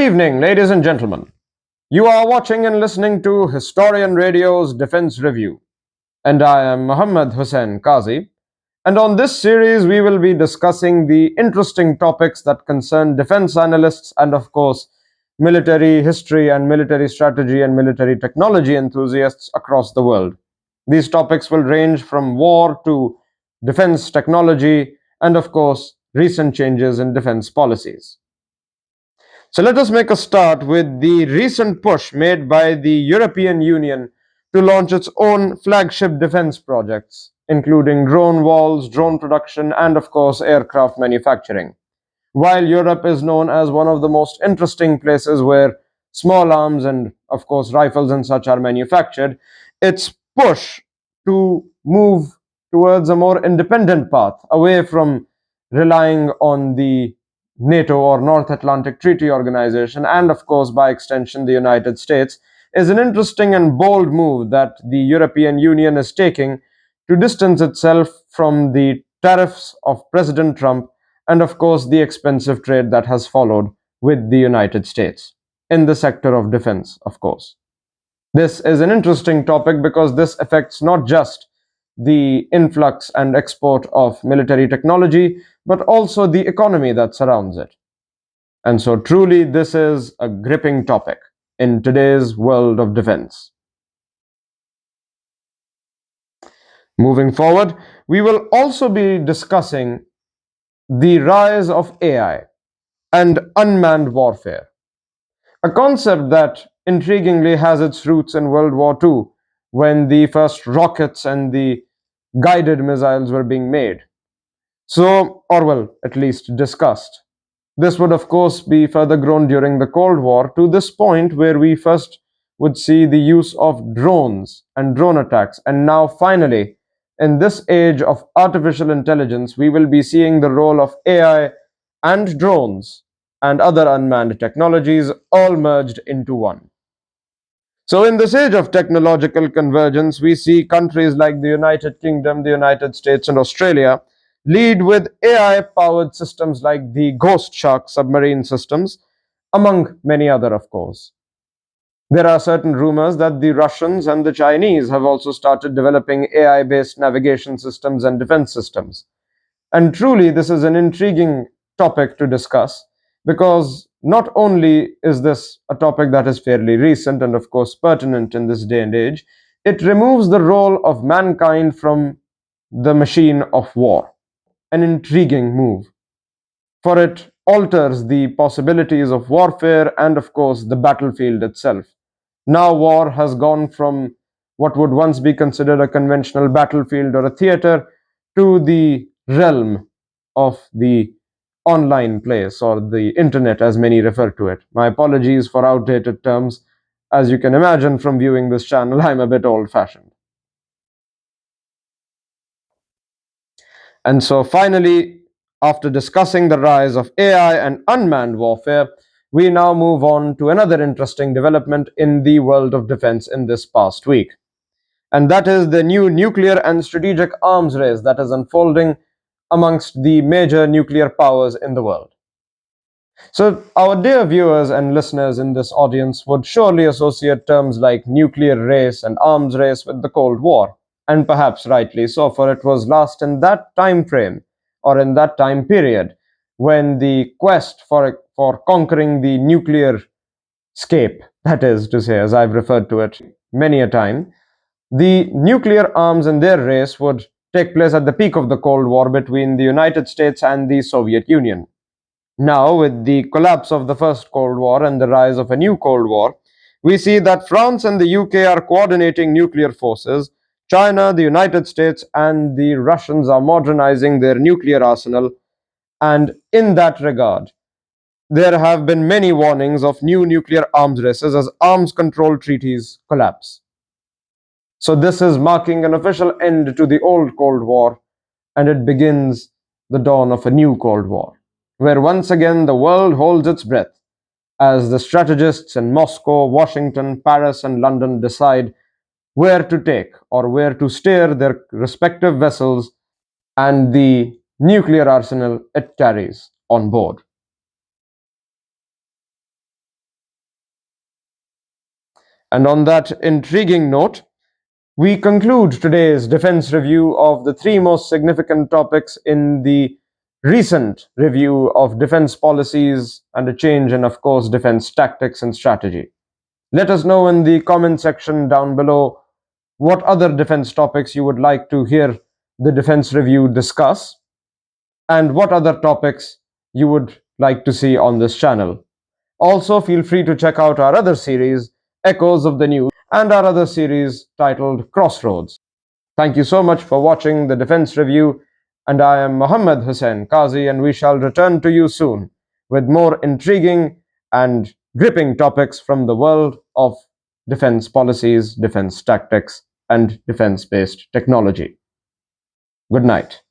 evening, ladies and gentlemen. You are watching and listening to Historian Radio's Defense Review, and I am Muhammad Hussain Qazi. And on this series, we will be discussing the interesting topics that concern defense analysts and, of course, military history and military strategy and military technology enthusiasts across the world. These topics will range from war to defense technology and, of course, recent changes in defense policies. So let us make a start with the recent push made by the European Union to launch its own flagship defense projects, including drone walls, drone production, and of course, aircraft manufacturing. While Europe is known as one of the most interesting places where small arms and, of course, rifles and such are manufactured, its push to move towards a more independent path away from relying on the NATO or North Atlantic Treaty Organization, and of course, by extension, the United States, is an interesting and bold move that the European Union is taking to distance itself from the tariffs of President Trump and, of course, the expensive trade that has followed with the United States in the sector of defense, of course. This is an interesting topic because this affects not just the influx and export of military technology, but also the economy that surrounds it. And so, truly, this is a gripping topic in today's world of defense. Moving forward, we will also be discussing the rise of AI and unmanned warfare, a concept that intriguingly has its roots in World War II, when the first rockets and the guided missiles were being made. So, or well, at least discussed. This would, of course, be further grown during the Cold War to this point where we first would see the use of drones and drone attacks. And now, finally, in this age of artificial intelligence, we will be seeing the role of AI and drones and other unmanned technologies all merged into one. So, in this age of technological convergence, we see countries like the United Kingdom, the United States, and Australia lead with AI powered systems like the Ghost Shark submarine systems, among many other, of course. There are certain rumors that the Russians and the Chinese have also started developing AI based navigation systems and defense systems. And truly, this is an intriguing topic to discuss because not only is this a topic that is fairly recent and, of course, pertinent in this day and age, it removes the role of mankind from the machine of war. An intriguing move, for it alters the possibilities of warfare and, of course, the battlefield itself. Now, war has gone from what would once be considered a conventional battlefield or a theater to the realm of the online place or the internet, as many refer to it. My apologies for outdated terms. As you can imagine from viewing this channel, I'm a bit old fashioned. And so, finally, after discussing the rise of AI and unmanned warfare, we now move on to another interesting development in the world of defense in this past week. And that is the new nuclear and strategic arms race that is unfolding amongst the major nuclear powers in the world. So, our dear viewers and listeners in this audience would surely associate terms like nuclear race and arms race with the Cold War, and perhaps rightly so, for it was last in that time frame or in that time period when the quest for conquering the nuclear scape, that is to say, as I've referred to it many a time, the nuclear arms and their race would take place at the peak of the Cold War between the United States and the Soviet Union. Now, with the collapse of the First Cold War and the rise of a new Cold War, we see that France and the UK are coordinating nuclear forces. China, the United States, and the Russians are modernizing their nuclear arsenal. And in that regard, there have been many warnings of new nuclear arms races as arms control treaties collapse. So, this is marking an official end to the old Cold War, and it begins the dawn of a new Cold War, where once again the world holds its breath as the strategists in Moscow, Washington, Paris, and London decide where to take or where to steer their respective vessels and the nuclear arsenal it carries on board. And on that intriguing note, we conclude today's defense review of the three most significant topics in the recent review of defense policies and a change in, of course, defense tactics and strategy. Let us know in the comment section down below what other defense topics you would like to hear the defense review discuss, and what other topics you would like to see on this channel. Also, feel free to check out our other series, Echoes of the News, and our other series titled Crossroads. Thank you so much for watching the Defense Review, and I am Mohammad Hussain Qazi, and we shall return to you soon with more intriguing and gripping topics from the world of defense policies, defense tactics, and defense-based technology. Good night.